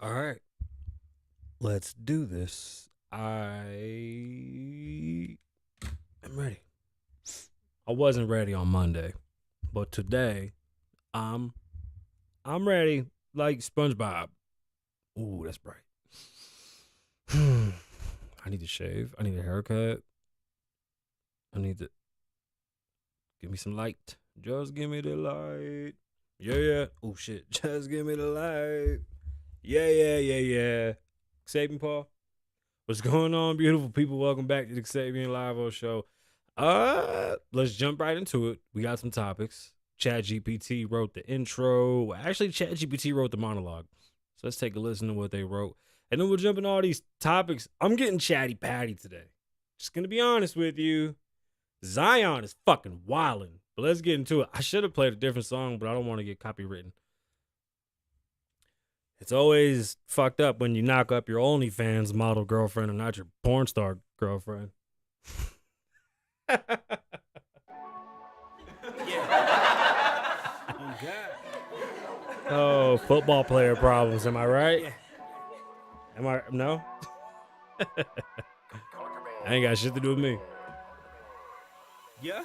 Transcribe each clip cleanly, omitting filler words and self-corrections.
All right, let's do this. I am ready. I wasn't ready on Monday, but today I'm I'm ready like SpongeBob. Ooh, that's bright. I need to shave. I need a haircut. I need to give me some light. Just give me the light. Yeah. Oh shit. Just give me the light. Yeah. Kasabian Paul. What's going on, beautiful people? Welcome back to the Kasabian Lavoe Show. Let's jump right into it. We got some topics. ChatGPT wrote the intro. Well, actually, ChatGPT wrote the monologue. So let's take a listen to what they wrote. And then we'll jump into all these topics. I'm getting chatty patty today. Just gonna be honest with you. Zion is fucking wildin'. But let's get into it. I should have played a different song, but I don't want to get copywritten. It's always fucked up when you knock up your OnlyFans model girlfriend and not your porn star girlfriend. Yeah. Oh, football player problems. Am I right? Yeah. Am I? No? I ain't got shit to do with me. Yeah.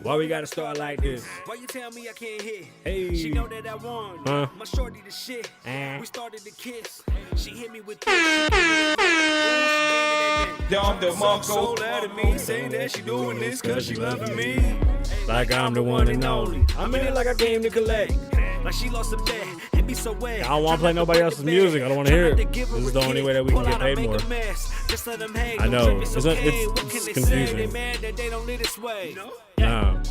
Why we gotta start like this? Why you tell me I can't hit? Hey. She know that I won. Huh? My shorty the shit. We started to kiss. She hit me with so loud at me, saying that she doing this cause she loving me. Like I'm the one and only. I'm in it like I came to collect. Like she lost a bet and be so wet. I don't want to play nobody else's music. I don't want to hear it. This is the only way that we can get paid more. I know. It's confusing. Nah.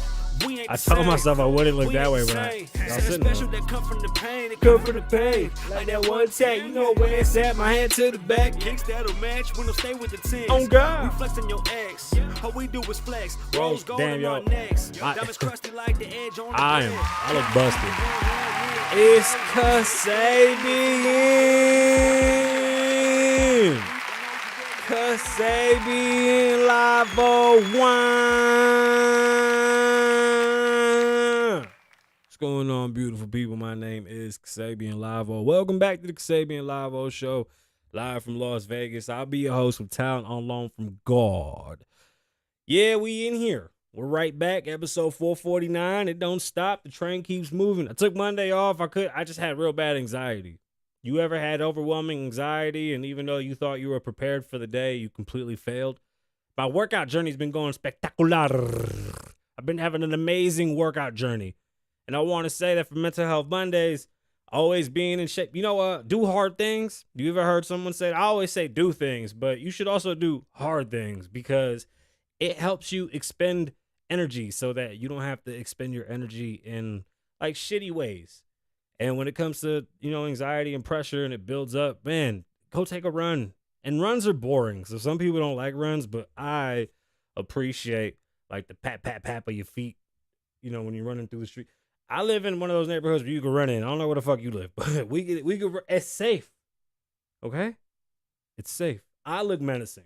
I told myself I wouldn't look that way, but y'all sitting there. That come from the pain, it come from the pain. Like that one tag, you know where it's at. My hand to the back, kicks that'll match. We don't stay with the team. Oh God, we flexing your ex. All we do is flex. Rose gold damn, on yo. our necks. Diamonds crusty like the edge on the I look busted. It's Kasabian Lavoe Wine. What's going on, beautiful people? My name is Kasabian Lavoe. Welcome back to the Kasabian Lavoe Show, live from Las Vegas. I'll be your host with talent on loan from God. Yeah, we in here. We're right back, episode 449. It don't stop. The train keeps moving. I took Monday off. I just had real bad anxiety. You ever had overwhelming anxiety, and even though you thought you were prepared for the day, you completely failed? My workout journey's been going spectacular. I've been having an amazing workout journey. And I want to say that for Mental Health Mondays, always being in shape. You know, do hard things. You ever heard someone say, I always say do things, but you should also do hard things because it helps you expend energy so that you don't have to expend your energy in like shitty ways. And when it comes to, anxiety and pressure and it builds up, man, go take a run. And runs are boring. So some people don't like runs, but I appreciate like the pat of your feet, when you're running through the street. I live in one of those neighborhoods where you can run in. I don't know where the fuck you live, but it's safe. Okay? It's safe. I look menacing.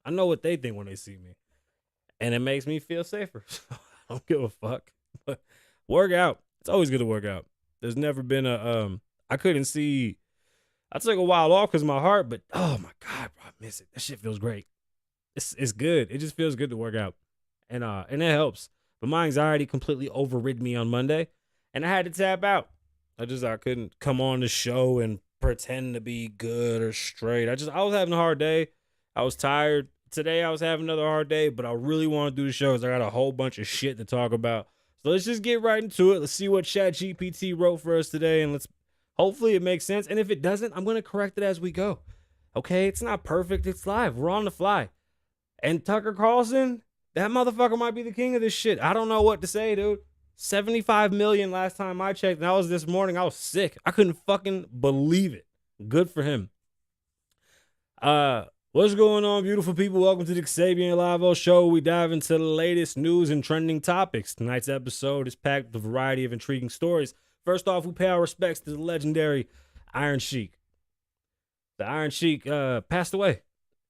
I know what they think when they see me. And it makes me feel safer. So I don't give a fuck. But work out. It's always good to work out. There's never been I couldn't see. I took a while off because of my heart, but oh my God, bro, I miss it. That shit feels great. It's good. It just feels good to work out. And it helps. But my anxiety completely overrid me on Monday. And I had to tap out. I couldn't come on the show and pretend to be good or straight. I was having a hard day. I was tired. Today I was having another hard day, but I really want to do the show because I got a whole bunch of shit to talk about. So let's just get right into it. Let's see what ChatGPT wrote for us today, and hopefully it makes sense. And if it doesn't, I'm going to correct it as we go. Okay? It's not perfect. It's live. We're on the fly. And Tucker Carlson, that motherfucker might be the king of this shit. I don't know what to say, dude. 75 million last time I checked, and that was this morning. I was sick. I couldn't fucking believe it. Good for him. What's going on, beautiful people? Welcome to the Kasabian Lavoe Show. We dive into the latest news and trending topics. Tonight's episode is packed with a variety of intriguing stories. First off, we pay our respects to the legendary Iron Sheik. The Iron Sheik passed away.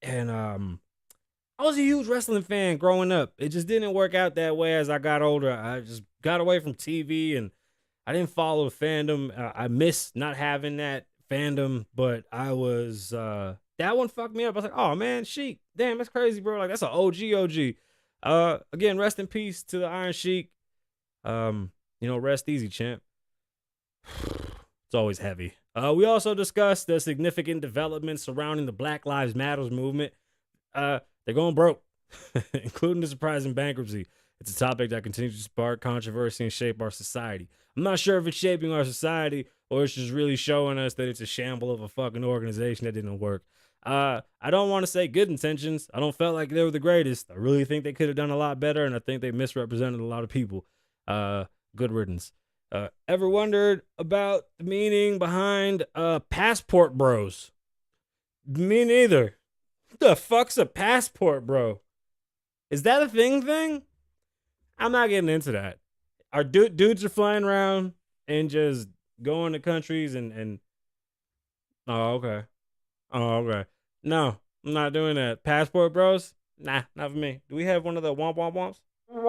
And I was a huge wrestling fan growing up. It just didn't work out that way as I got older. I just got away from TV and I didn't follow the fandom. I miss not having that fandom, but I was that one fucked me up. I was like, oh man, Sheik, damn, that's crazy, bro. Like that's an OG. Again, rest in peace to the Iron Sheik. Rest easy, champ. It's always heavy. We also discussed the significant developments surrounding the Black Lives Matters movement. They're going broke, including the surprising bankruptcy. It's a topic that continues to spark controversy and shape our society. I'm not sure if it's shaping our society or it's just really showing us that it's a shamble of a fucking organization that didn't work. I don't want to say good intentions. I don't feel like they were the greatest. I really think they could have done a lot better, and I think they misrepresented a lot of people. Good riddance. Ever wondered about the meaning behind passport bros? Me neither. What the fuck's a passport bro? Is that a thing? I'm not getting into that. Our dudes are flying around and just going to countries and oh okay. No, I'm not doing that. Passport bros? Nah, not for me. Do we have one of the womp womp womps? I'm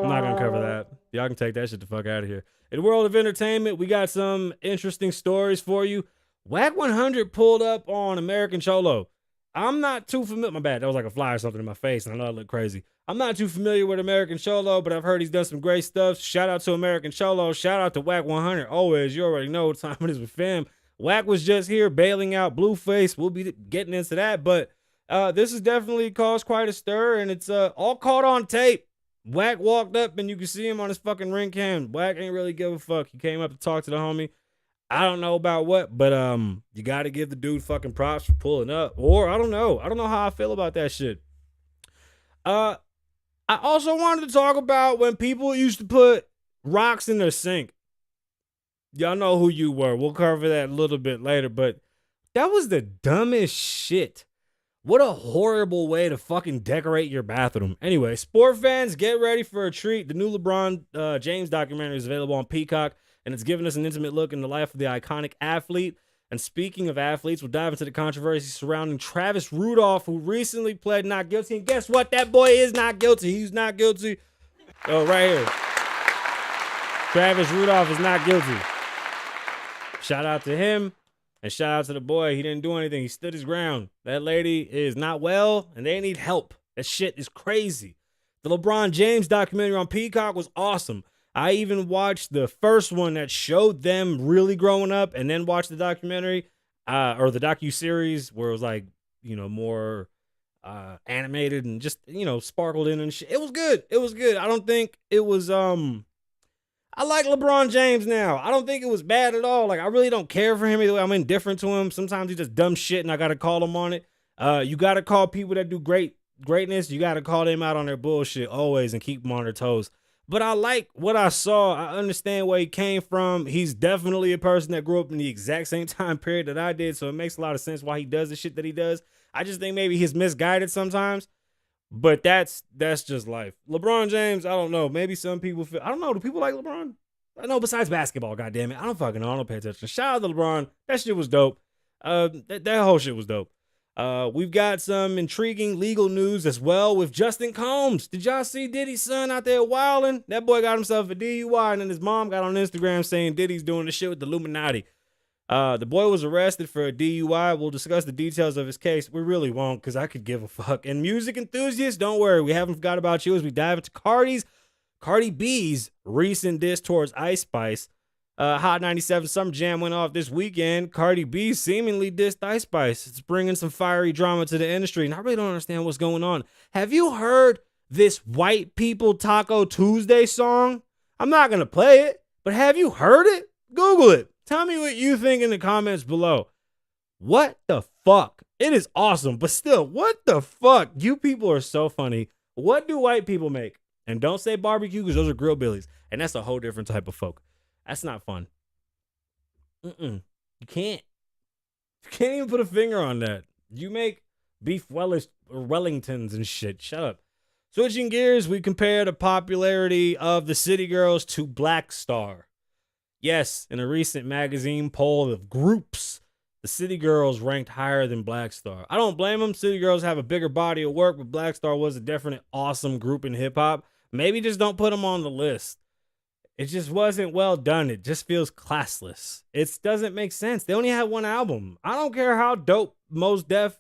not gonna cover that. Y'all can take that shit the fuck out of here. In the world of entertainment, we got some interesting stories for you. Wack 100 pulled up on American Cholo. I'm not too familiar. My bad. That was like a fly or something in my face, and I know I look crazy. I'm not too familiar with American Cholo, but I've heard he's done some great stuff. Shout out to American Cholo. Shout out to Wack 100. Always, you already know what time it is with fam. Wack was just here bailing out Blueface. We'll be getting into that, but this has definitely caused quite a stir, and it's all caught on tape. Wack walked up, and you can see him on his fucking ring cam. Wack ain't really give a fuck. He came up to talk to the homie. I don't know about what, but you got to give the dude fucking props for pulling up. Or I don't know. I don't know how I feel about that shit. I also wanted to talk about when people used to put rocks in their sink. Y'all know who you were. We'll cover that a little bit later, but that was the dumbest shit. What a horrible way to fucking decorate your bathroom. Anyway, sport fans, get ready for a treat. The new LeBron James documentary is available on Peacock, and it's giving us an intimate look in the life of the iconic athlete. And speaking of athletes, we'll dive into the controversy surrounding Travis Rudolph, who recently pled not guilty. And guess what? That boy is not guilty. He's not guilty. Oh, right here. Travis Rudolph is not guilty. Shout out to him. And shout out to the boy. He didn't do anything. He stood his ground. That lady is not well, and they need help. That shit is crazy. The LeBron James documentary on Peacock was awesome. I even watched the first one that showed them really growing up, and then watched the documentary, or the docu-series where it was like, more animated and just, sparkled in and shit. It was good. I don't think it was, I like LeBron James now. I don't think it was bad at all. Like, I really don't care for him either way. I'm indifferent to him. Sometimes he just dumb shit and I got to call him on it. You got to call people that do greatness. You got to call them out on their bullshit always and keep them on their toes. But I like what I saw. I understand where he came from. He's definitely a person that grew up in the exact same time period that I did. So it makes a lot of sense why he does the shit that he does. I just think maybe he's misguided sometimes. But that's just life. LeBron James, I don't know. Maybe some people feel, I don't know. Do people like LeBron? I know besides basketball, goddammit. I don't fucking know. I don't pay attention. Shout out to LeBron. That shit was dope. That whole shit was dope. We've got some intriguing legal news as well with Justin Combs. Did y'all see Diddy's son out there wilding? That boy got himself a DUI, and then his mom got on Instagram saying Diddy's doing the shit with the Illuminati. The boy was arrested for a DUI. We'll discuss the details of his case. We really won't, because I could give a fuck. And music enthusiasts, don't worry. We haven't forgot about you as we dive into Cardi B's recent diss towards Ice Spice. Hot 97 Summer Jam went off this weekend. Cardi B seemingly dissed Ice Spice. It's bringing some fiery drama to the industry, and I really don't understand what's going on. Have you heard this White People Taco Tuesday song? I'm not going to play it, but have you heard it? Google it. Tell me what you think in the comments below. What the fuck? It is awesome, but still, what the fuck? You people are so funny. What do white people make? And don't say barbecue, because those are grillbillies, and that's a whole different type of folk. That's not fun. You can't. You can't even put a finger on that. You make beef Wellingtons and shit. Shut up. Switching gears, we compare the popularity of the City Girls to Black Star. Yes, in a recent magazine poll of groups, the City Girls ranked higher than Black Star. I don't blame them. City Girls have a bigger body of work, but Black Star was a definite awesome group in hip hop. Maybe just don't put them on the list. It just wasn't well done. It just feels classless. It doesn't make sense. They only had one album. I don't care how dope Mos Def,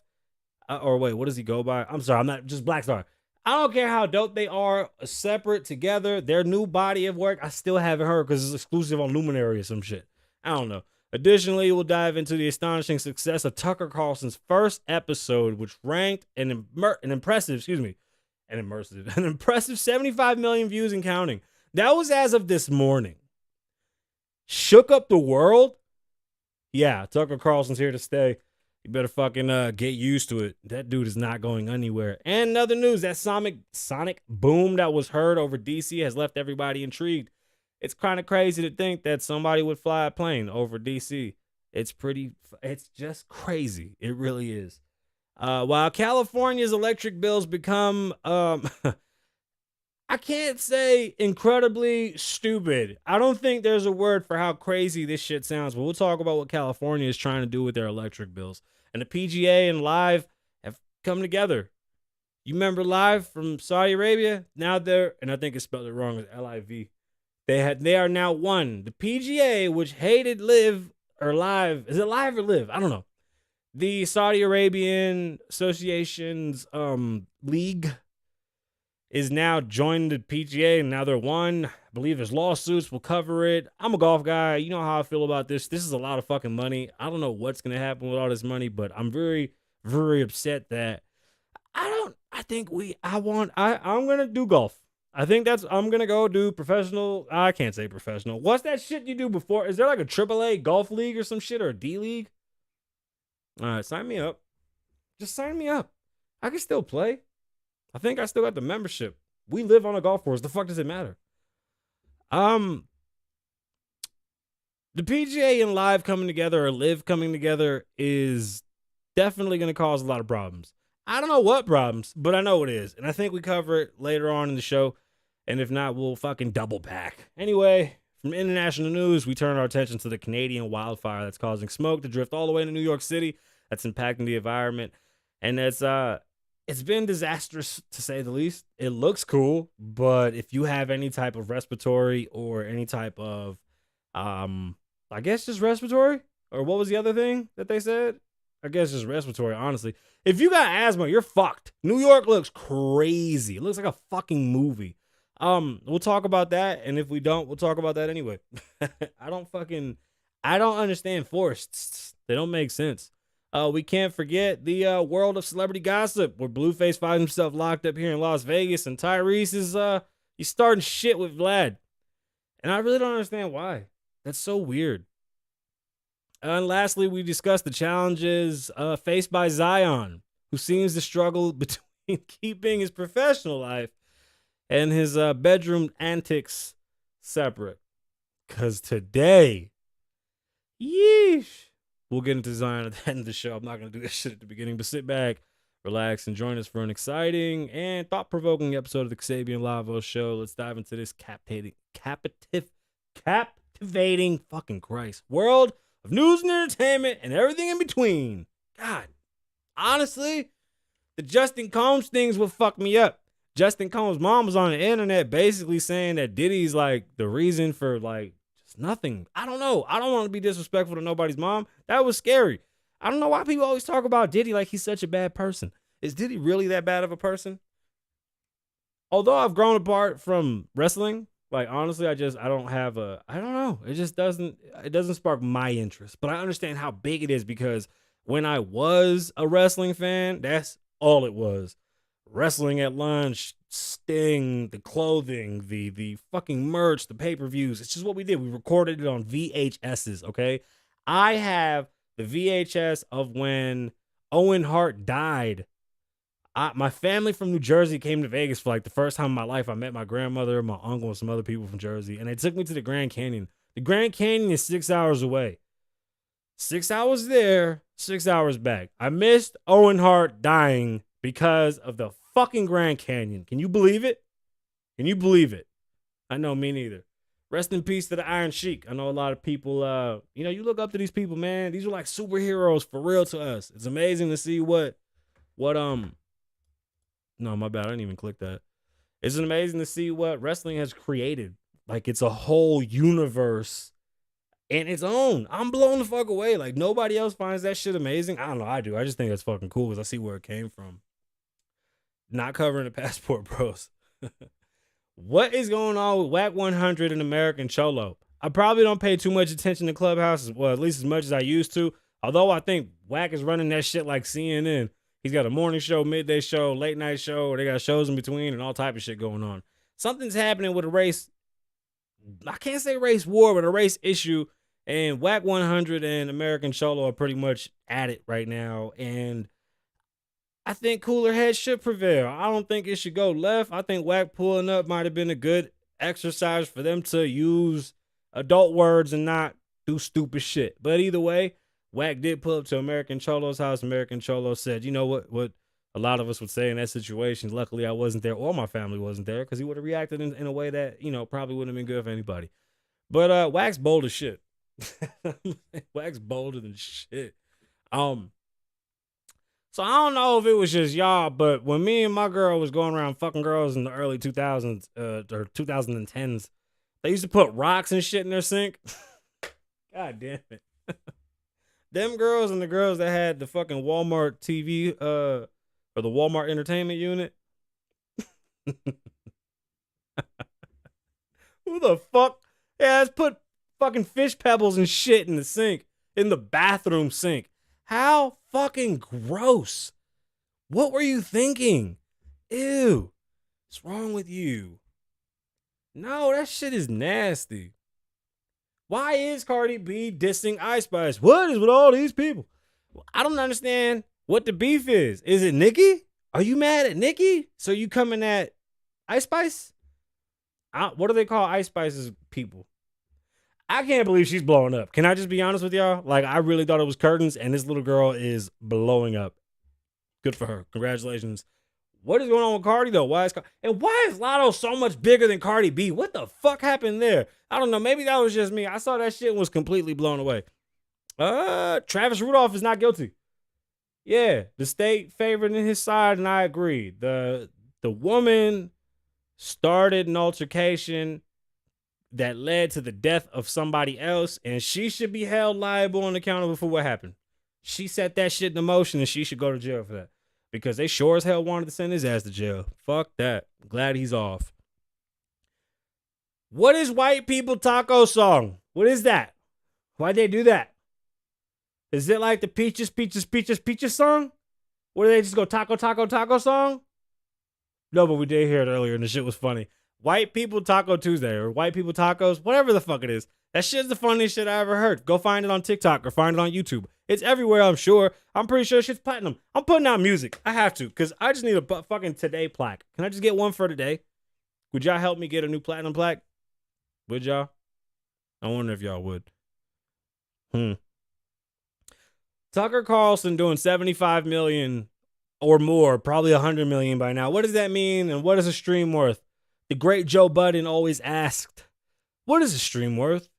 or wait, what does he go by? I'm sorry, I'm not just Black Star. I don't care how dope they are separate together. Their new body of work, I still haven't heard because it's exclusive on Luminary or some shit. I don't know. Additionally, we'll dive into the astonishing success of Tucker Carlson's first episode, which ranked an impressive 75 million views and counting. That was as of this morning. Shook up the world? Yeah, Tucker Carlson's here to stay. You better fucking get used to it. That dude is not going anywhere. And in other news, that sonic boom that was heard over DC has left everybody intrigued. It's kind of crazy to think that somebody would fly a plane over DC. It's just crazy. It really is. While California's electric bills become, I can't say incredibly stupid. I don't think there's a word for how crazy this shit sounds, but we'll talk about what California is trying to do with their electric bills. And the PGA and Live have come together. You remember Live from Saudi Arabia? Now they're, and I think it's spelled it wrong, it's L-I-V. They are now one. The PGA, which hated Live or Live, is it Live or Live? I don't know. The Saudi Arabian Association's league is now joined the PGA, and now they're one. I believe there's lawsuits. We'll cover it. I'm a golf guy. You know how I feel about this. This is a lot of fucking money. I don't know what's going to happen with all this money, but I'm very, very upset that I'm going to do golf. I'm going to go do professional. I can't say professional. What's that shit you do before? Is there like a AAA golf league or some shit, or a D league? All right, sign me up. Just sign me up. I can still play. I think I still got the membership. We live on a golf course. The fuck does it matter? The PGA and Live coming together, or Live coming together, is definitely going to cause a lot of problems. I don't know what problems, but I know it is. And I think we cover it later on in the show. And if not, we'll fucking double back. Anyway, from international news, we turn our attention to the Canadian wildfire that's causing smoke to drift all the way to New York City. That's impacting the environment. And it's been disastrous, to say the least. It looks cool, but if you have any type of respiratory or any type of, I guess just respiratory, or what was the other thing that they said? I guess just respiratory, honestly. If you got asthma, you're fucked. New York looks crazy. It looks like a fucking movie. We'll talk about that, and if we don't, we'll talk about that anyway. I don't understand forests. They don't make sense. We can't forget the world of celebrity gossip, where Blueface finds himself locked up here in Las Vegas, and Tyrese is he's starting shit with Vlad. And I really don't understand why. That's so weird. And lastly, we discussed the challenges faced by Zion, who seems to struggle between keeping his professional life and his bedroom antics separate. Because today, yeesh. We'll get into Zion at the end of the show. I'm not going to do this shit at the beginning, but sit back, relax, and join us for an exciting and thought-provoking episode of the Kasabian Lavoe Show. Let's dive into this captivating fucking Christ world of news and entertainment and everything in between. God, honestly, the Justin Combs things will fuck me up. Justin Combs' mom was on the internet basically saying that Diddy's like the reason for like just nothing. I don't know. I don't want to be disrespectful to nobody's mom. That was scary. I don't know why people always talk about Diddy like he's such a bad person. Is Diddy really that bad of a person? Although I've grown apart from wrestling, like honestly, I don't know. It doesn't spark my interest. But I understand how big it is, because when I was a wrestling fan, that's all it was. Wrestling at lunch, Sting, the clothing, the fucking merch, the pay-per-views. It's just what we did. We recorded it on VHSs, okay? I have the VHS of when Owen Hart died. My family from New Jersey came to Vegas for like the first time in my life. I met my grandmother, my uncle, and some other people from Jersey, and they took me to the Grand Canyon. The Grand Canyon is 6 hours away. 6 hours there, 6 hours back. I missed Owen Hart dying because of the fucking Grand Canyon. Can you believe it? Can you believe it? I know, me neither. Rest in peace to the Iron Sheik. I know a lot of people, you look up to these people, man. These are like superheroes for real to us. It's amazing to see no, my bad. I didn't even click that. It's amazing to see what wrestling has created Like it's a whole universe in its own. I'm blown the fuck away. Like nobody else finds that shit amazing. I don't know. I do. I just think it's fucking cool because I see where it came from. Not covering the Passport Bros. What is going on with Wack 100 and American Cholo? I probably don't pay too much attention to Clubhouse, well, at least as much as I used to. Although I think Wack is running that shit like CNN. He's got a morning show, midday show, late night show. They got shows in between and all type of shit going on. Something's happening with a race. I can't say race war, but a race issue. And Wack 100 and American Cholo are pretty much at it right now. And I think cooler heads should prevail. I don't think it should go left. I think Wack pulling up might have been a good exercise for them to use adult words and not do stupid shit. But either way, Wack did pull up to American Cholo's house. American Cholo said, you know what a lot of us would say in that situation. Luckily, I wasn't there or my family wasn't there because he would have reacted in a way that, probably wouldn't have been good for anybody. But Wack's bold as shit. Wack's bolder than shit. So I don't know if it was just y'all, but when me and my girl was going around fucking girls in the early 2000s or 2010s, they used to put rocks and shit in their sink. God damn it. Them girls and the girls that had the fucking Walmart TV or the Walmart entertainment unit. Who the fuck? Yeah, let's put fucking fish pebbles and shit in the sink, in the bathroom sink. How fucking gross. What were you thinking? Ew. What's wrong with you? No, that shit is nasty. Why is Cardi B dissing Ice Spice? What is with all these people? I don't understand what the beef is. Is it Nicki? Are you mad at Nicki? So you coming at Ice Spice? What do they call Ice Spice's people? I can't believe she's blowing up. Can I just be honest with y'all? Like, I really thought it was curtains, and this little girl is blowing up. Good for her. Congratulations. What is going on with Cardi, though? Why is Lotto so much bigger than Cardi B? What the fuck happened there? I don't know. Maybe that was just me. I saw that shit and was completely blown away. Travis Rudolph is not guilty. Yeah, the state favored in his side, and I agree. The woman started an altercation that led to the death of somebody else, and she should be held liable and accountable for what happened. She set that shit in motion, and she should go to jail for that. Because they sure as hell wanted to send his ass to jail. Fuck that. Glad he's off. What is White People Taco song? What is that? Why'd they do that? Is it like the Peaches, Peaches, Peaches, Peaches song? Or do they just go taco, taco, taco song? No, but we did hear it earlier, and the shit was funny. White People Taco Tuesday or White People Tacos, whatever the fuck it is. That shit's the funniest shit I ever heard. Go find it on TikTok or find it on YouTube. It's everywhere, I'm sure. I'm pretty sure shit's platinum. I'm putting out music. I have to, because I just need a fucking today plaque. Can I just get one for today? Would y'all help me get a new platinum plaque? Would y'all? I wonder if y'all would. Tucker Carlson doing 75 million or more, probably 100 million by now. What does that mean, and what is a stream worth? The great Joe Budden always asked, what is a stream worth?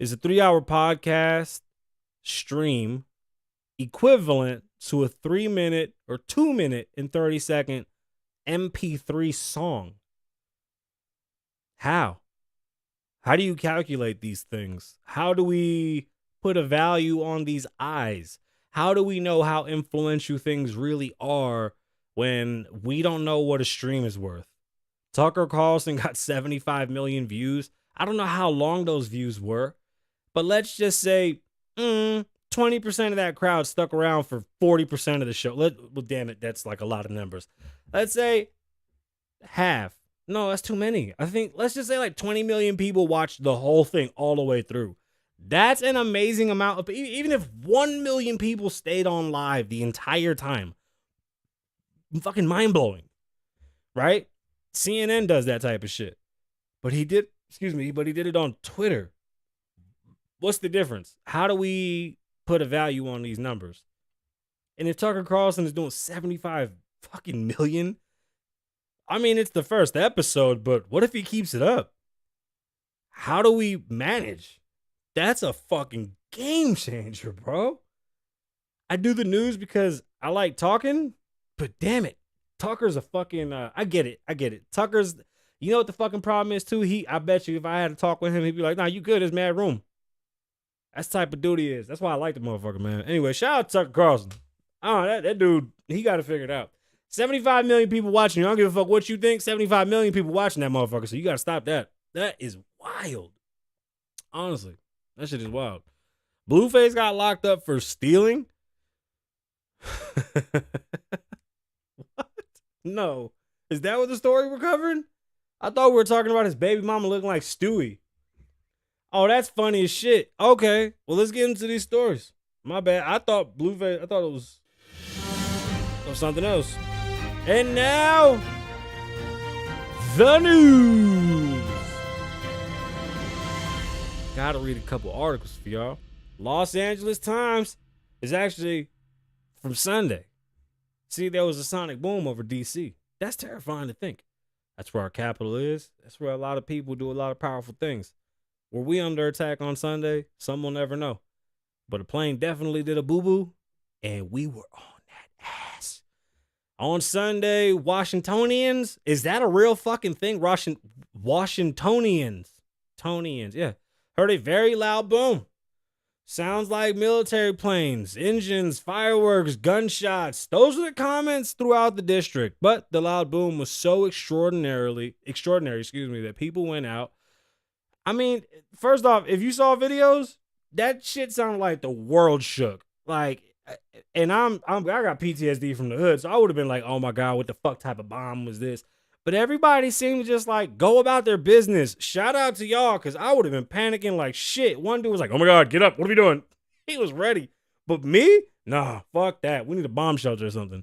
Is a 3-hour podcast stream equivalent to a 3-minute or 2-minute and 30-second MP3 song? How? How do you calculate these things? How do we put a value on these eyes? How do we know how influential things really are when we don't know what a stream is worth? Tucker Carlson got 75 million views. I don't know how long those views were, but let's just say 20% of that crowd stuck around for 40% of the show. Well, damn it, that's like a lot of numbers. Let's say half. No, that's too many. I think let's just say like 20 million people watched the whole thing all the way through. That's an amazing amount of, even if 1 million people stayed on live the entire time. Fucking mind-blowing, right? CNN does that type of shit. But he did it on Twitter. What's the difference? How do we put a value on these numbers? And if Tucker Carlson is doing 75 fucking million, I mean, it's the first episode, but what if he keeps it up? How do we manage? That's a fucking game changer, bro. I do the news because I like talking, but damn it, Tucker's a fucking, I get it. Tucker's, You know what the fucking problem is too? I bet you if I had to talk with him, he'd be like, nah, you good, it's mad room. That's the type of dude he is. That's why I like the motherfucker, man. Anyway, shout out to Tucker Carlson. Oh, that dude, he got it figured out. 75 million people watching. I don't give a fuck what you think. 75 million people watching that motherfucker. So you got to stop that. That is wild. Honestly, that shit is wild. Blueface got locked up for stealing. What? No. Is that what the story we're covering? I thought we were talking about his baby mama looking like Stewie. Oh, that's funny as shit. Okay. Well, let's get into these stories. My bad. I thought Blueface, I thought it was something else. And now, the news. Gotta read a couple articles for y'all. Los Angeles Times is actually from Sunday. See, there was a sonic boom over DC. That's terrifying to think. That's where our capital is. That's where a lot of people do a lot of powerful things. Were we under attack on Sunday? Some will never know. But a plane definitely did a boo-boo, and we were on that ass. On Sunday, Washingtonians, is that a real fucking thing? Washingtonians, yeah, heard a very loud boom. Sounds like military planes, engines, fireworks, gunshots. Those are the comments throughout the district. But the loud boom was so extraordinary, that people went out. I mean, first off, if you saw videos, that shit sounded like the world shook. Like, and I got PTSD from the hood, so I would have been like, oh my God, what the fuck type of bomb was this? But everybody seemed to just like go about their business. Shout out to y'all, because I would have been panicking like shit. One dude was like, oh my God, get up. What are we doing? He was ready. But me? Nah, fuck that. We need a bomb shelter or something.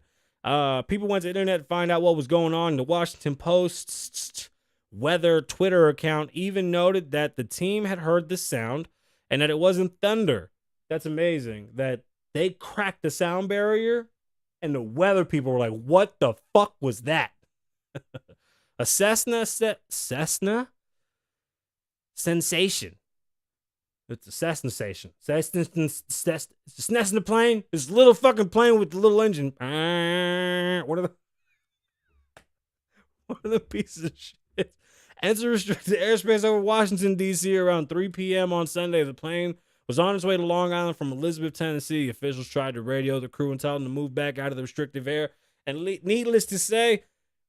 People went to the internet to find out what was going on. The Washington Post's weather Twitter account even noted that the team had heard the sound and that it wasn't thunder. That's amazing. That they cracked the sound barrier and the weather people were like, what the fuck was that? A Cessna sensation. It's a Cessna station. Cessna plane. This little fucking plane with the little engine. What are the pieces of shit? Enter restricted airspace over Washington, D.C. around 3 p.m. on Sunday. The plane was on its way to Long Island from Elizabeth, Tennessee. Officials tried to radio the crew and tell them to move back out of the restrictive air. And needless to say,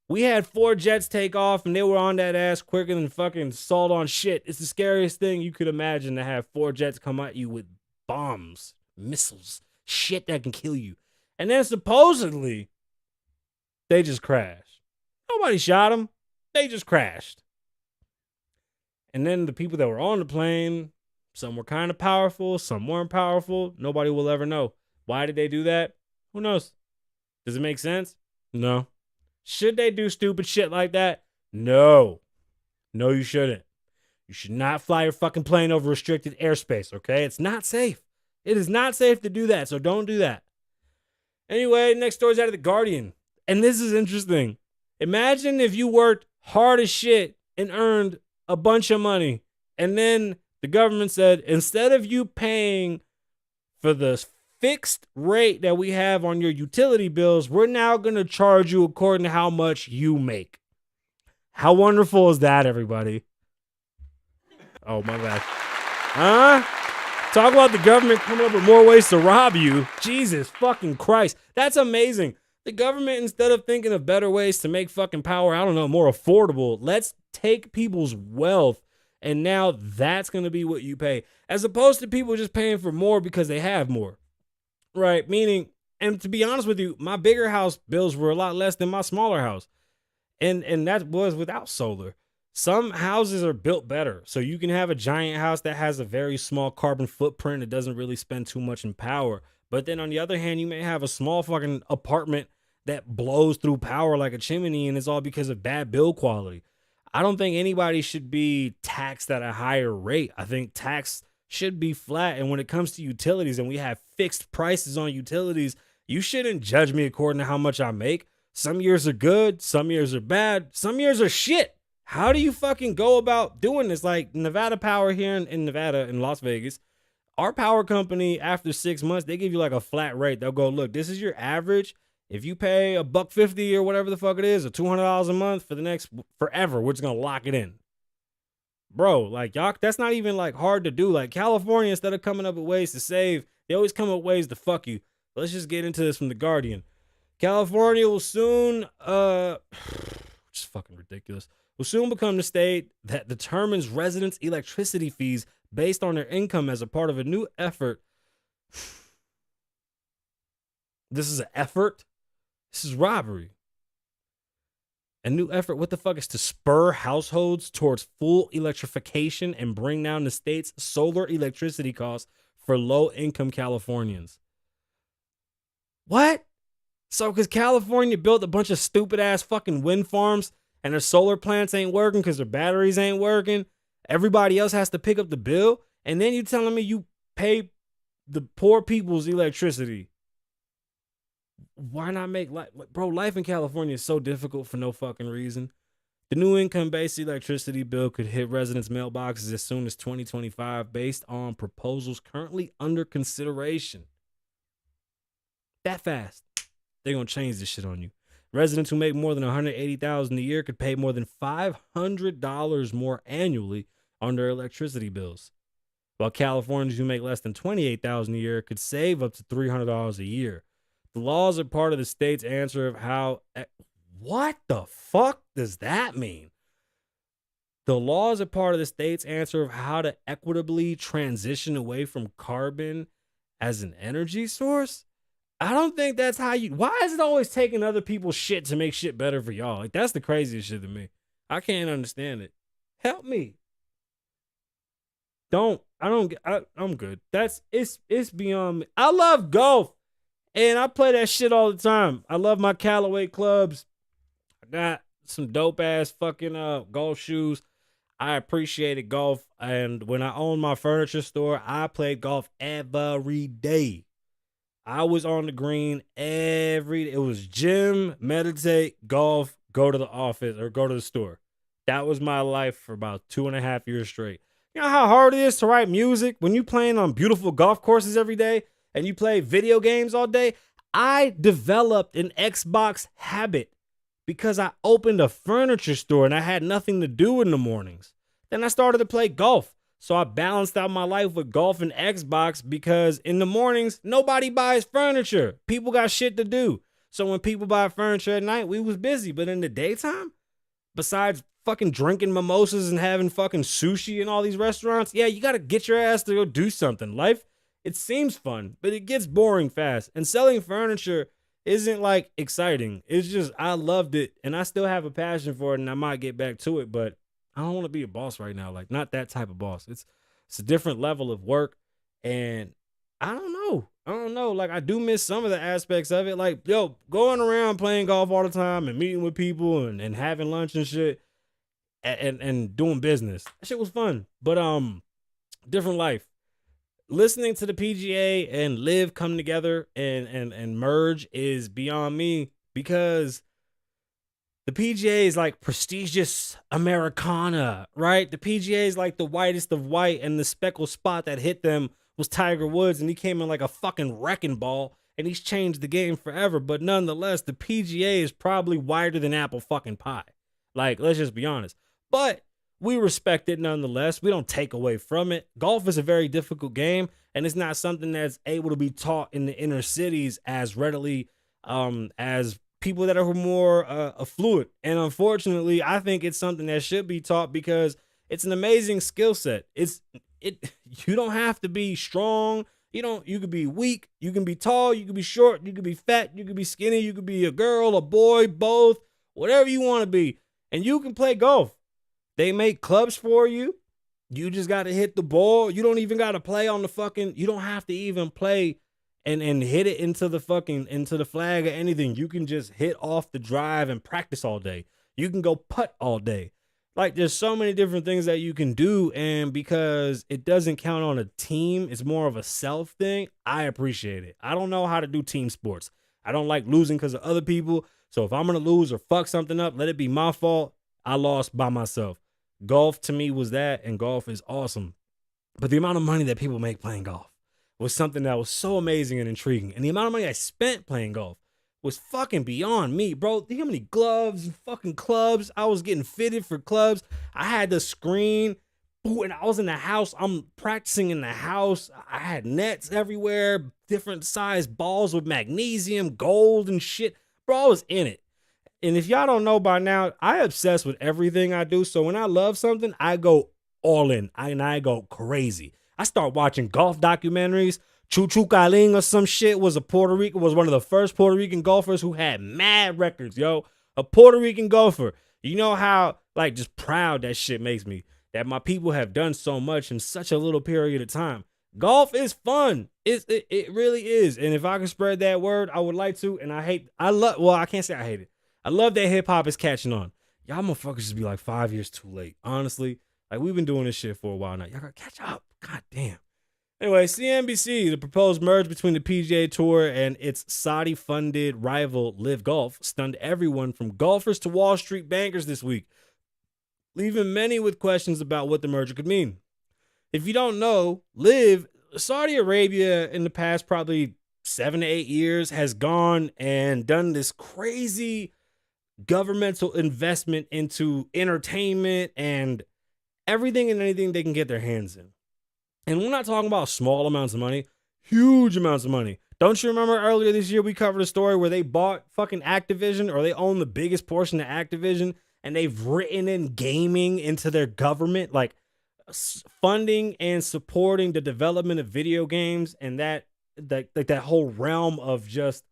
we had 4 jets take off, and they were on that ass quicker than fucking salt on shit. It's the scariest thing you could imagine, to have 4 jets come at you with bombs, missiles, shit that can kill you. And then supposedly, they just crashed. Nobody shot them. They just crashed. And then the people that were on the plane, some were kind of powerful, some weren't powerful. Nobody will ever know. Why did they do that? Who knows? Does it make sense? No. Should they do stupid shit like that? No. No, you shouldn't. You should not fly your fucking plane over restricted airspace, okay? It's not safe. It is not safe to do that, so don't do that. Anyway, next story's out of The Guardian. And this is interesting. Imagine if you worked hard as shit and earned a bunch of money, and then the government said, instead of you paying for the fixed rate that we have on your utility bills, we're now going to charge you according to how much you make. How wonderful is that, everybody? Oh, my bad. Talk about the government coming up with more ways to rob you. Jesus fucking Christ. That's amazing. The government, instead of thinking of better ways to make fucking power, I don't know, more affordable, let's take people's wealth, and now that's going to be what you pay, as opposed to people just paying for more because they have more. Right, meaning, and to be honest with you, my bigger house bills were a lot less than my smaller house. And that was without solar. Some houses are built better. So you can have a giant house that has a very small carbon footprint. It doesn't really spend too much in power. But then on the other hand, you may have a small fucking apartment that blows through power like a chimney, and it's all because of bad build quality. I don't think anybody should be taxed at a higher rate. I think tax should be flat. And when it comes to utilities, and we have fixed prices on utilities, you shouldn't judge me according to how much I make. Some years are good, some years are bad, some years are shit. How do you fucking go about doing this? Like Nevada Power here in Nevada, in Las Vegas, our power company, after 6 months, they give you like a flat rate. They'll go, look, this is your average. If you pay $150 or whatever the fuck it is, or $200 a month for the next forever, we're just gonna lock it in. Bro, like y'all, that's not even like hard to do. Like California, instead of coming up with ways to save, they always come up with ways to fuck you. Let's just get into this from The Guardian. California will soon, which is fucking ridiculous, will soon become the state that determines residents' electricity fees based on their income as a part of a new effort. This is an effort? This is robbery. A new effort, what the fuck, is to spur households towards full electrification and bring down the state's solar electricity costs for low-income Californians. What? So because California built a bunch of stupid-ass fucking wind farms and their solar plants ain't working because their batteries ain't working, everybody else has to pick up the bill, and then you telling me you pay the poor people's electricity. Why not make life, bro? Life in California is so difficult for no fucking reason. The new income-based electricity bill could hit residents' mailboxes as soon as 2025 based on proposals currently under consideration. That fast. They're going to change this shit on you. Residents who make more than $180,000 a year could pay more than $500 more annually on their electricity bills, while Californians who make less than $28,000 a year could save up to $300 a year. The laws are part of the state's answer of how... What the fuck does that mean? The laws are part of the state's answer of how to equitably transition away from carbon as an energy source? I don't think that's how you... Why is it always taking other people's shit to make shit better for y'all? Like, that's the craziest shit to me. I can't understand it. Help me. I'm good. It's beyond me. I love golf. And I play that shit all the time. I love my Callaway clubs. I got some dope ass fucking golf shoes. I appreciated golf. And when I owned my furniture store, I played golf every day. I was on the green every day. It was gym, meditate, golf, go to the office or go to the store. That was my life for about 2.5 years straight. You know how hard it is to write music when you playing on beautiful golf courses every day? And you play video games all day? I developed an Xbox habit because I opened a furniture store and I had nothing to do in the mornings. Then I started to play golf. So I balanced out my life with golf and Xbox because in the mornings, nobody buys furniture. People got shit to do. So when people buy furniture at night, we was busy. But in the daytime, besides fucking drinking mimosas and having fucking sushi in all these restaurants, yeah, you got to get your ass to go do something. Life, it seems fun, but it gets boring fast. And selling furniture isn't like exciting. It's just, I loved it and I still have a passion for it and I might get back to it, but I don't want to be a boss right now. Like, not that type of boss. It's a different level of work. And I don't know. Like, I do miss some of the aspects of it. Like, yo, going around playing golf all the time and meeting with people and having lunch and shit and doing business. That shit was fun. But different life. Listening to the PGA and Live come together and merge is beyond me because the PGA is like prestigious Americana, right? The PGA is like the whitest of white, and the speckled spot that hit them was Tiger Woods, and he came in like a fucking wrecking ball, and he's changed the game forever. But nonetheless, the PGA is probably whiter than apple fucking pie. Like, let's just be honest. But we respect it nonetheless. We don't take away from it. Golf is a very difficult game, and it's not something that's able to be taught in the inner cities as readily as people that are more affluent. And unfortunately, I think it's something that should be taught because it's an amazing skill set. You don't have to be strong. You could be weak. You can be tall. You can be short. You can be fat. You can be skinny. You could be a girl, a boy, both, whatever you want to be. And you can play golf. They make clubs for you. You just got to hit the ball. You don't even got to play on the fucking, you don't have to even play and hit it into the flag or anything. You can just hit off the drive and practice all day. You can go putt all day. Like, there's so many different things that you can do. And because it doesn't count on a team, it's more of a self thing. I appreciate it. I don't know how to do team sports. I don't like losing because of other people. So if I'm going to lose or fuck something up, let it be my fault. I lost by myself. Golf to me was that, and golf is awesome. But the amount of money that people make playing golf was something that was so amazing and intriguing. And the amount of money I spent playing golf was fucking beyond me, bro. How many gloves and fucking clubs? I was getting fitted for clubs. I had the screen. Ooh, and I was in the house. I'm practicing in the house. I had nets everywhere, different size balls with magnesium, gold, and shit. Bro, I was in it. And if y'all don't know by now, I obsess with everything I do. So when I love something, I go all in. I go crazy. I start watching golf documentaries. Chuchu Kaling or some shit was one of the first Puerto Rican golfers who had mad records, yo. A Puerto Rican golfer. You know how, like, just proud that shit makes me. That my people have done so much in such a little period of time. Golf is fun. It really is. And if I could spread that word, I would like to. And I can't say I hate it. I love that hip hop is catching on. Y'all motherfuckers just be like 5 years too late. Honestly, like, we've been doing this shit for a while now. Y'all gotta catch up. God damn. Anyway, CNBC, the proposed merge between the PGA Tour and its Saudi-funded rival Live Golf stunned everyone from golfers to Wall Street bankers this week, leaving many with questions about what the merger could mean. If you don't know, Saudi Arabia in the past probably 7 to 8 years has gone and done this crazy governmental investment into entertainment and everything and anything they can get their hands in. And we're not talking about small amounts of money, huge amounts of money. Don't you remember earlier this year we covered a story where they bought fucking Activision, or they own the biggest portion of Activision, and they've written in gaming into their government, like funding and supporting the development of video games and that whole realm of just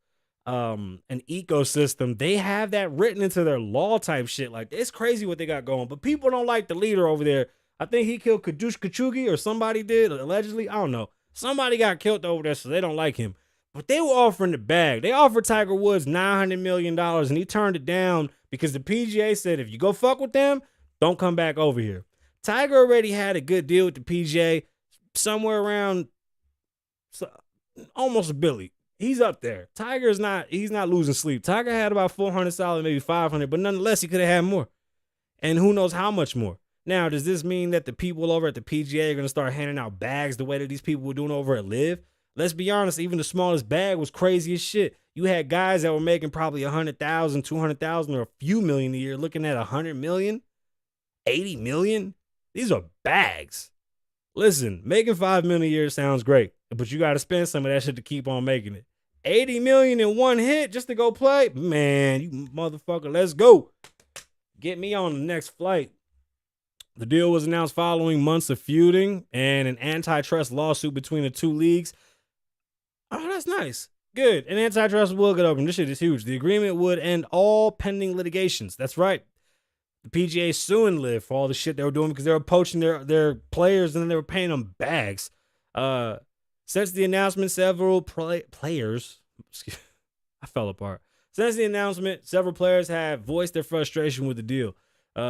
an ecosystem. They have that written into their law type shit. Like, it's crazy what they got going, but people don't like the leader over there. I think he killed Kadush Kachugi, or somebody did, allegedly. I don't know. Somebody got killed over there, so they don't like him. But they were offering the bag. They offered Tiger Woods $900 million, and he turned it down because the PGA said, if you go fuck with them, don't come back over here. Tiger already had a good deal with the PGA, somewhere around almost $1 billion. He's up there. He's not losing sleep. Tiger had about 400 solid, maybe 500, but nonetheless, he could have had more. And who knows how much more. Now, does this mean that the people over at the PGA are going to start handing out bags the way that these people were doing over at Live? Let's be honest, even the smallest bag was crazy as shit. You had guys that were making probably 100,000, 200,000, or a few million a year looking at 100 million, 80 million. These are bags. Listen, making $5 million a year sounds great, but you got to spend some of that shit to keep on making it. 80 million in one hit just to go play? Man, you motherfucker, let's go. Get me on the next flight. The deal was announced following months of feuding and an antitrust lawsuit between the two leagues. Oh, that's nice. Good. An antitrust will get open. This shit is huge. The agreement would end all pending litigations. That's right. The PGA suing Live for all the shit they were doing because they were poaching their players and then they were paying them bags. Since the announcement, several players... I fell apart. Since the announcement, several players have voiced their frustration with the deal.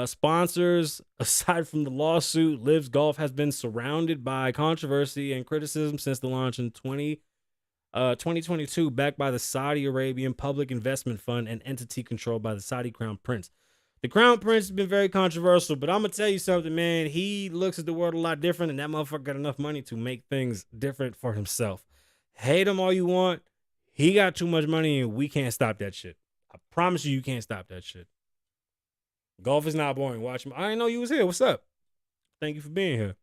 Sponsors, aside from the lawsuit, Live Golf has been surrounded by controversy and criticism since the launch in 2022, backed by the Saudi Arabian Public Investment Fund, an entity controlled by the Saudi Crown Prince. The Crown Prince has been very controversial, but I'm going to tell you something, man. He looks at the world a lot different, and that motherfucker got enough money to make things different for himself. Hate him all you want. He got too much money, and we can't stop that shit. I promise you can't stop that shit. Golf is not boring. Watch me. I didn't know you was here. What's up? Thank you for being here.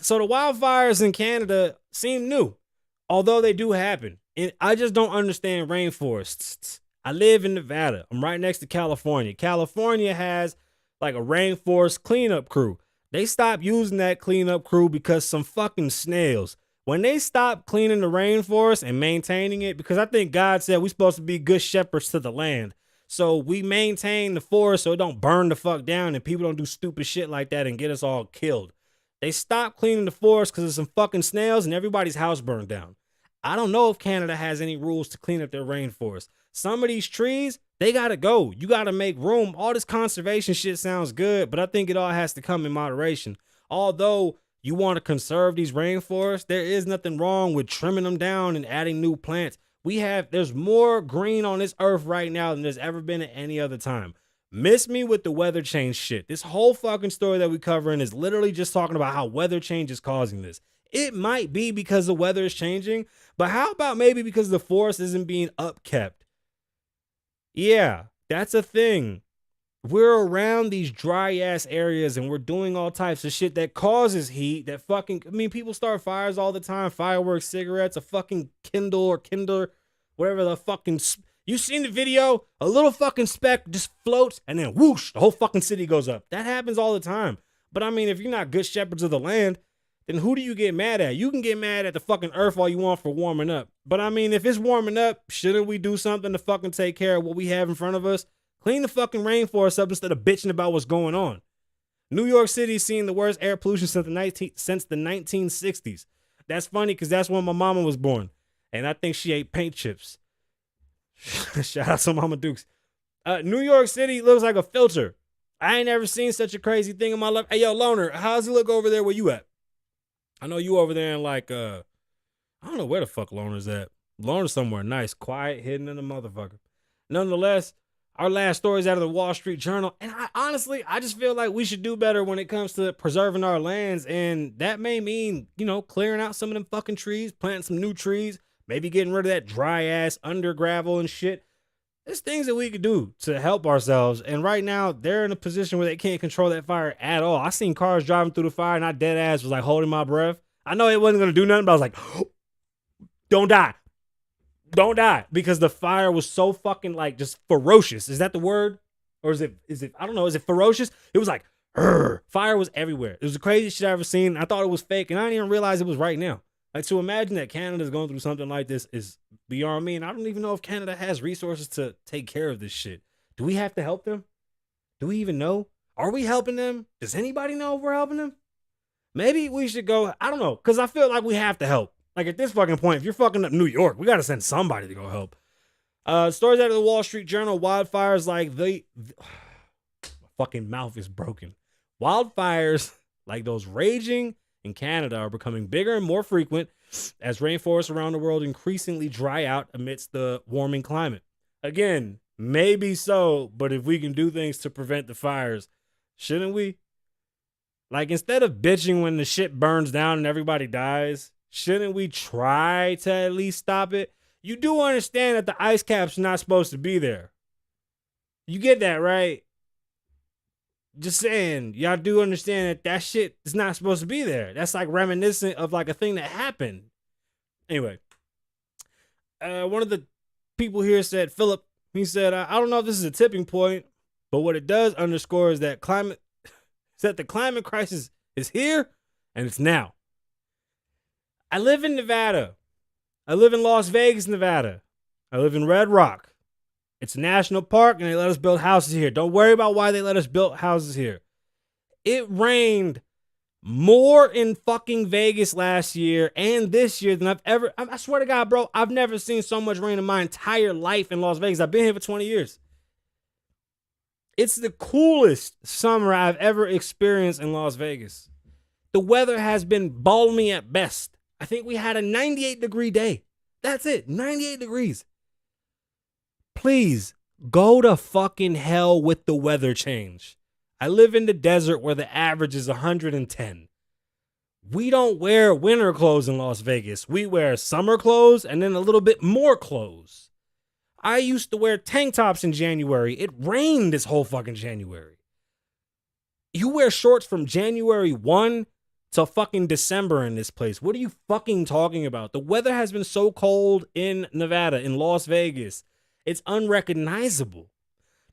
So the wildfires in Canada seem new, although they do happen. And I just don't understand rainforests. I live in Nevada. I'm right next to California. California has like a rainforest cleanup crew. They stopped using that cleanup crew because some fucking snails. When they stopped cleaning the rainforest and maintaining it, because I think God said we're supposed to be good shepherds to the land. So we maintain the forest so it don't burn the fuck down and people don't do stupid shit like that and get us all killed. They stopped cleaning the forest because of some fucking snails and everybody's house burned down. I don't know if Canada has any rules to clean up their rainforest. Some of these trees, they gotta go. You gotta make room. All this conservation shit sounds good, but I think it all has to come in moderation. Although you want to conserve these rainforests, there is nothing wrong with trimming them down and adding new plants. There's more green on this earth right now than there's ever been at any other time. Miss me with the weather change shit. This whole fucking story that we covering is literally just talking about how weather change is causing this. It might be because the weather is changing, but how about maybe because the forest isn't being upkept? Yeah, that's a thing. We're around these dry ass areas and we're doing all types of shit that causes heat that fucking, I mean, people start fires all the time, fireworks, cigarettes, a fucking Kindle or Kindler, whatever the fucking, you seen the video? A little fucking speck just floats and then whoosh, the whole fucking city goes up. That happens all the time. But I mean, if you're not good shepherds of the land, then who do you get mad at? You can get mad at the fucking earth all you want for warming up. But I mean, if it's warming up, shouldn't we do something to fucking take care of what we have in front of us? Clean the fucking rainforest up instead of bitching about what's going on. New York City's seen the worst air pollution since the 1960s. That's funny because that's when my mama was born. And I think she ate paint chips. Shout out to Mama Dukes. New York City looks like a filter. I ain't never seen such a crazy thing in my life. Hey, yo, Loner, how's it look over there where you at? I know you over there in like, I don't know where the fuck Loner's at. Loner's somewhere nice, quiet, hidden in the motherfucker. Nonetheless, our last story is out of the Wall Street Journal. And I just feel like we should do better when it comes to preserving our lands. And that may mean, clearing out some of them fucking trees, planting some new trees, maybe getting rid of that dry ass under gravel and shit. There's things that we could do to help ourselves. And right now, they're in a position where they can't control that fire at all. I seen cars driving through the fire and I dead ass was like holding my breath. I know it wasn't going to do nothing, but I was like, don't die. Don't die, because the fire was so fucking like just ferocious. Is that the word? Or is it, I don't know. Is it ferocious? It was like, fire was everywhere. It was the craziest shit I ever seen. I thought it was fake and I didn't even realize it was right now. Like, to imagine that Canada's going through something like this is beyond me. And I don't even know if Canada has resources to take care of this shit. Do we have to help them? Do we even know? Are we helping them? Does anybody know if we're helping them? Maybe we should go, I don't know, because I feel like we have to help. Like, at this fucking point, if you're fucking up New York, we got to send somebody to go help. Stories out of the Wall Street Journal, wildfires like my fucking mouth is broken. Wildfires like those raging in Canada are becoming bigger and more frequent as rainforests around the world increasingly dry out amidst the warming climate. Again, maybe so, but if we can do things to prevent the fires, shouldn't we? Like, instead of bitching when the shit burns down and everybody dies, shouldn't we try to at least stop it? You do understand that the ice cap's not supposed to be there. You get that, right? Just saying, y'all do understand that that shit is not supposed to be there. That's like reminiscent of like a thing that happened. Anyway, one of the people here said, Philip, he said, I don't know if this is a tipping point, but what it does underscore is that the climate crisis is here and it's now. I live in Nevada. I live in Las Vegas, Nevada. I live in Red Rock. It's a national park, and they let us build houses here. Don't worry about why they let us build houses here. It rained more in fucking Vegas last year and this year than I swear to God, bro, I've never seen so much rain in my entire life in Las Vegas. I've been here for 20 years. It's the coolest summer I've ever experienced in Las Vegas. The weather has been balmy at best. I think we had a 98-degree day. That's it, 98 degrees. Please, go to fucking hell with the weather change. I live in the desert where the average is 110. We don't wear winter clothes in Las Vegas. We wear summer clothes and then a little bit more clothes. I used to wear tank tops in January. It rained this whole fucking January. You wear shorts from January 1 till fucking December in this place. What are you fucking talking about? The weather has been so cold in Nevada, in Las Vegas. It's unrecognizable.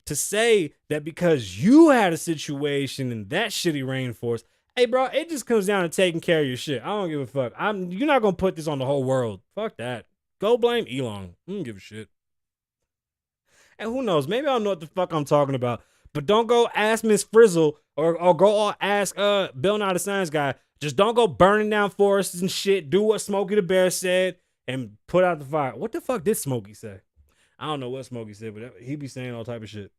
To say that because you had a situation in that shitty rainforest, hey bro, it just comes down to taking care of your shit. I don't give a fuck. You're not gonna put this on the whole world. Fuck that. Go blame Elon. I don't give a shit. And who knows? Maybe I don't know what the fuck I'm talking about. But don't go ask Miss Frizzle or go ask Bill Nye the Science Guy. Just don't go burning down forests and shit. Do what Smokey the Bear said and put out the fire. What the fuck did Smokey say? I don't know what Smokey said, but he be saying all type of shit.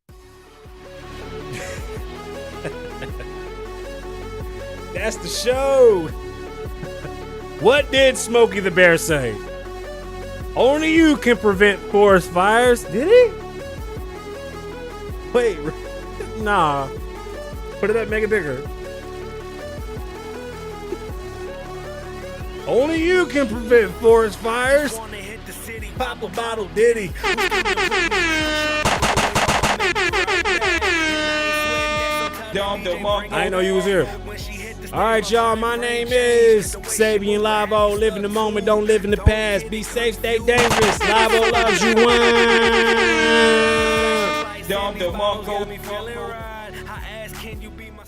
That's the show. What did Smokey the Bear say? Only you can prevent forest fires. Did he? Wait, nah. Put it up, make it bigger. Only you can prevent forest fires. Wanna hit the city, pop a bottle, Diddy. I didn't know you was here. All right, y'all. My name is Kasabian Lavoe. Live in the moment, don't live in the past. Be safe, stay dangerous. Lavoe loves you. One. Got me feeling right. I ask, can you be my